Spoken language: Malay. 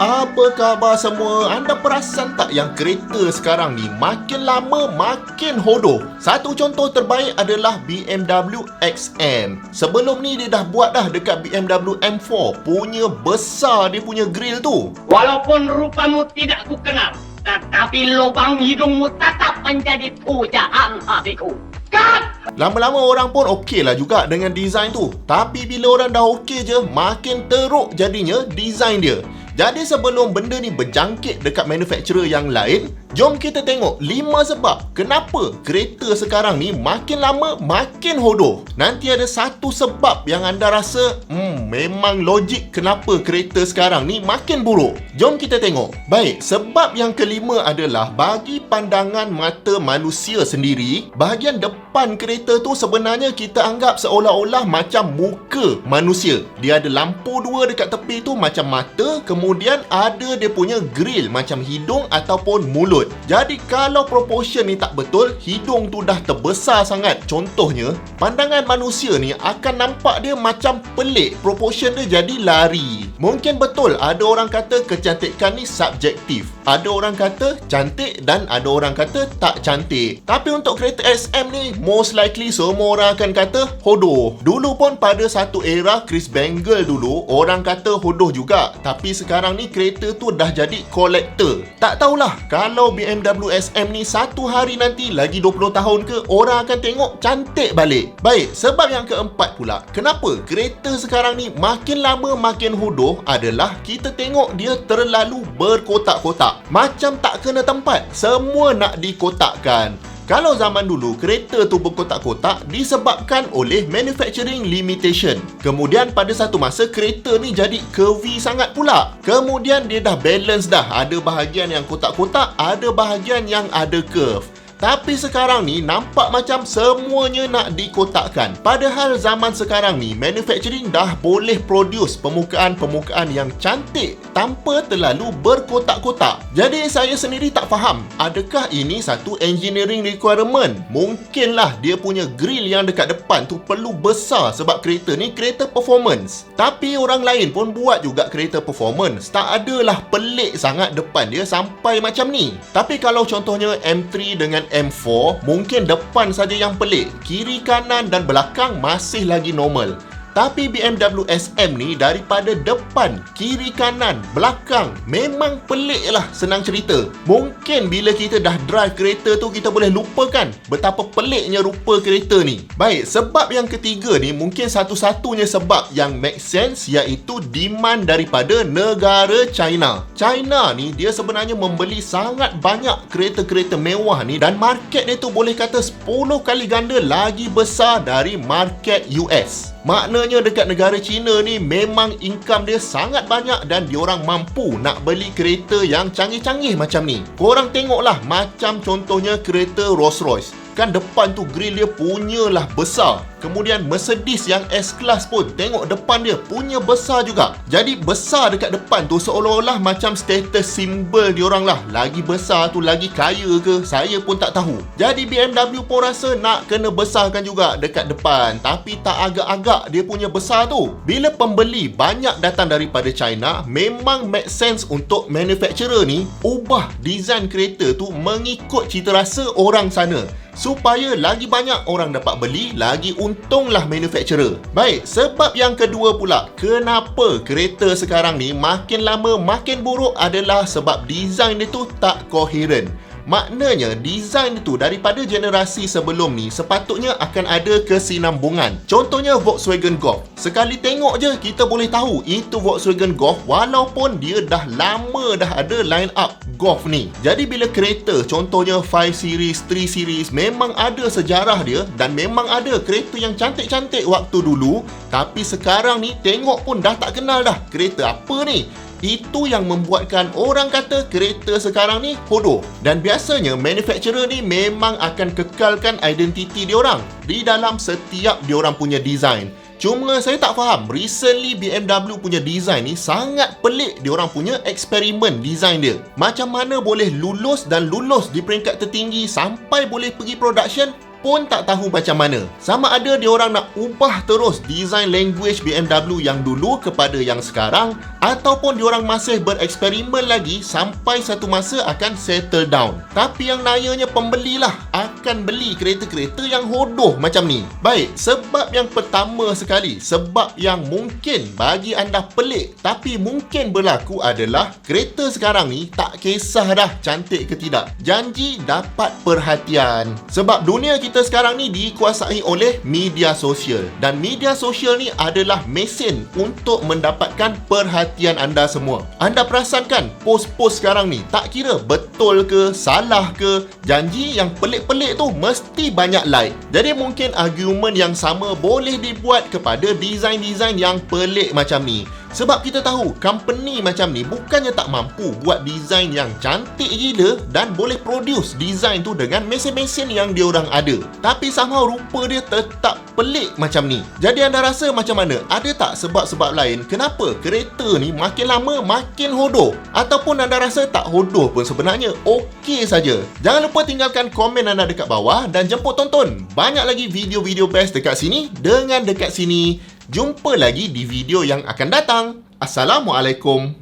Apa khabar semua? Anda perasan tak yang kereta sekarang ni makin lama makin hodoh? Satu contoh terbaik adalah BMW XM. Sebelum ni dia dah buat dah dekat BMW M4. Punya besar dia punya grill tu. Walaupun rupamu tidak ku kenal, tetapi lubang hidungmu tetap menjadi pujaan hatiku. Cut! Lama-lama orang pun okey lah juga dengan design tu. Tapi bila orang dah okey je, makin teruk jadinya design dia. Jadi sebelum benda ni berjangkit dekat manufacturer yang lain, jom kita tengok 5 sebab kenapa kereta sekarang ni makin lama makin hodoh. Nanti ada satu sebab yang anda rasa memang logik kenapa kereta sekarang ni makin buruk. Jom kita tengok. Baik, sebab yang kelima adalah bagi pandangan mata manusia sendiri, bahagian depan kereta tu sebenarnya kita anggap seolah-olah macam muka manusia. Dia ada lampu dua dekat tepi tu macam mata, kemudian ada dia punya grill macam hidung ataupun mulut. Jadi kalau proportion ni tak betul, hidung tu dah terbesar sangat. Contohnya, pandangan manusia ni akan nampak dia macam pelik. Proportion dia jadi lari. Mungkin betul ada orang kata kecantikan ni subjektif. Ada orang kata cantik dan ada orang kata tak cantik. Tapi untuk kereta SM ni, most likely semua orang akan kata hodoh. Dulu pun pada satu era Chris Bangle dulu, orang kata hodoh juga. Tapi sekarang ni kereta tu dah jadi collector. Tak tahulah kalau BMW SM ni satu hari nanti lagi 20 tahun ke, orang akan tengok cantik balik. Baik, sebab yang keempat pula, kenapa kereta sekarang ni makin lama makin hodoh adalah kita tengok dia terlalu berkotak-kotak. Macam tak kena tempat, semua nak dikotakkan. Kalau zaman dulu kereta tu berkotak-kotak disebabkan oleh manufacturing limitation. Kemudian pada satu masa kereta ni jadi curvy sangat pula. Kemudian dia dah balance dah. Ada bahagian yang kotak-kotak, ada bahagian yang ada curve. Tapi sekarang ni nampak macam semuanya nak dikotakkan. Padahal zaman sekarang ni manufacturing dah boleh produce permukaan-permukaan yang cantik tanpa terlalu berkotak-kotak. Jadi saya sendiri tak faham, adakah ini satu engineering requirement? Mungkinlah dia punya grill yang dekat depan tu perlu besar sebab kereta ni kereta performance. Tapi orang lain pun buat juga kereta performance. Tak adalah pelik sangat depan dia sampai macam ni. Tapi kalau contohnya M3 dengan M4, mungkin depan saja yang pelik. Kiri, kanan dan belakang masih lagi normal. Tapi BMW SM ni daripada depan, kiri, kanan, belakang memang pelik lah, senang cerita. Mungkin bila kita dah drive kereta tu kita boleh lupakan betapa peliknya rupa kereta ni. Baik, sebab yang ketiga ni mungkin satu-satunya sebab yang make sense, iaitu demand daripada negara China. China ni dia sebenarnya membeli sangat banyak kereta-kereta mewah ni dan market dia tu boleh kata 10 kali ganda lagi besar dari market US. Maknanya dekat negara China ni memang income dia sangat banyak dan diorang mampu nak beli kereta yang canggih-canggih macam ni. Korang tengoklah macam contohnya kereta Rolls-Royce. Kan depan tu grill dia punyalah besar. Kemudian Mercedes yang S-Class pun tengok depan dia punya besar juga. Jadi besar dekat depan tu seolah-olah macam status symbol diorang lah. Lagi besar tu lagi kaya ke? Saya pun tak tahu. Jadi BMW pun rasa nak kena besarkan juga dekat depan. Tapi tak agak-agak dia punya besar tu. Bila pembeli banyak datang daripada China, memang make sense untuk manufacturer ni ubah design kereta tu mengikut cita rasa orang sana. Supaya lagi banyak orang dapat beli, lagi untunglah manufacturer. Baik, sebab yang kedua pula, kenapa kereta sekarang ni makin lama makin buruk adalah sebab design dia tu tak koheren. Maknanya design itu daripada generasi sebelum ni sepatutnya akan ada kesinambungan. Contohnya Volkswagen Golf. Sekali tengok je kita boleh tahu itu Volkswagen Golf walaupun dia dah lama dah ada line up Golf ni. Jadi bila kereta contohnya 5 Series, 3 Series memang ada sejarah dia dan memang ada kereta yang cantik-cantik waktu dulu, tapi sekarang ni tengok pun dah tak kenal dah kereta apa ni. Itu yang membuatkan orang kata kereta sekarang ni hodoh. Dan biasanya manufacturer ni memang akan kekalkan identiti diorang di dalam setiap diorang punya design. Cuma saya tak faham, recently BMW punya design ni sangat pelik diorang punya eksperimen design dia. Macam mana boleh lulus dan lulus di peringkat tertinggi sampai boleh pergi production, pun tak tahu macam mana. Sama ada diorang nak ubah terus design language BMW yang dulu kepada yang sekarang, ataupun diorang masih bereksperimen lagi sampai satu masa akan settle down. Tapi yang nayanya pembelilah akan beli kereta-kereta yang hodoh macam ni. Baik, sebab yang pertama sekali, sebab yang mungkin bagi anda pelik tapi mungkin berlaku adalah kereta sekarang ni tak kisah dah cantik ke tidak, janji dapat perhatian. Sebab dunia kita sekarang ni dikuasai oleh media sosial, dan media sosial ni adalah mesin untuk mendapatkan perhatian anda semua. Anda perasan kan post-post sekarang ni, tak kira betul ke salah ke, janji yang pelik-pelik tu mesti banyak like. Jadi mungkin argument yang sama boleh dibuat kepada design-design yang pelik macam ni. Sebab kita tahu company macam ni bukannya tak mampu buat design yang cantik gila dan boleh produce design tu dengan mesin-mesin yang diorang ada, tapi somehow rupa dia tetap pelik macam ni. Jadi anda rasa macam mana? Ada tak sebab-sebab lain kenapa kereta ni makin lama makin hodoh? Ataupun anda rasa tak hodoh pun sebenarnya okey saja? Jangan lupa tinggalkan komen anda dekat bawah dan jemput tonton banyak lagi video-video best dekat sini dengan dekat sini. Jumpa lagi di video yang akan datang. Assalamualaikum.